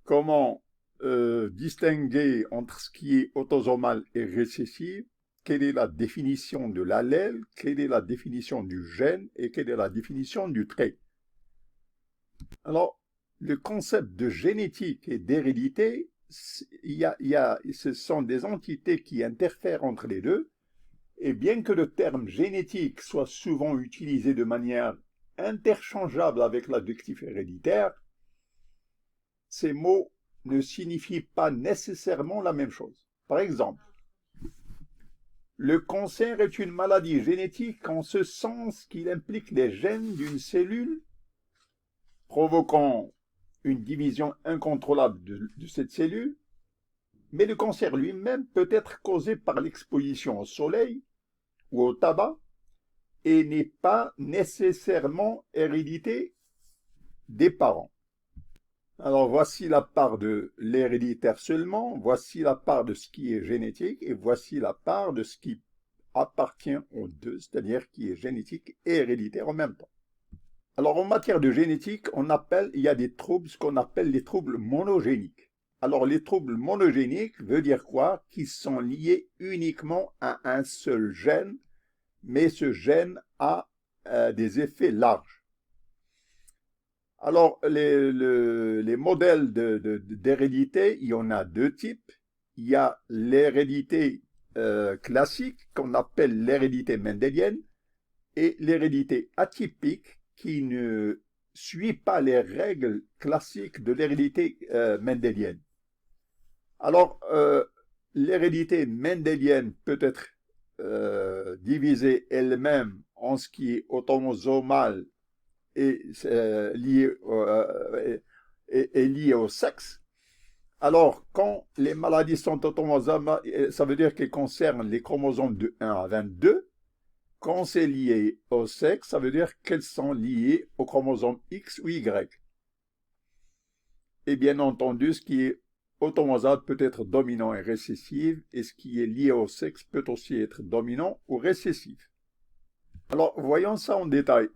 comment distinguer entre ce qui est autosomal et récessif, quelle est la définition de l'allèle, quelle est la définition du gène et quelle est la définition du trait. Alors, le concept de génétique et d'hérédité, ce sont des entités qui interfèrent entre les deux, et bien que le terme génétique soit souvent utilisé de manière interchangeable avec l'adjectif héréditaire, ces mots ne signifient pas nécessairement la même chose. Par exemple, le cancer est une maladie génétique en ce sens qu'il implique les gènes d'une cellule provoquant une division incontrôlable de cette cellule, mais le cancer lui-même peut être causé par l'exposition au soleil ou au tabac et n'est pas nécessairement hérédité des parents. Alors voici la part de l'héréditaire seulement, voici la part de ce qui est génétique et voici la part de ce qui appartient aux deux, c'est-à-dire qui est génétique et héréditaire en même temps. Alors en matière de génétique, il y a des troubles, ce qu'on appelle les troubles monogéniques. Alors les troubles monogéniques veut dire quoi? Qui sont liés uniquement à un seul gène, mais ce gène a des effets larges. Alors, les modèles d'hérédité, il y en a deux types. Il y a l'hérédité classique, qu'on appelle l'hérédité mendélienne, et l'hérédité atypique, qui ne suit pas les règles classiques de l'hérédité mendélienne. Alors, l'hérédité mendélienne peut être divisée elle-même en ce qui est autosomal est lié au sexe. Alors, quand les maladies sont automosomales, ça veut dire qu'elles concernent les chromosomes de 1 à 22. Quand c'est lié au sexe, ça veut dire qu'elles sont liées au chromosome X ou Y. Et bien entendu, ce qui est automosal peut être dominant et récessif, et ce qui est lié au sexe peut aussi être dominant ou récessif. Alors, voyons ça en détail.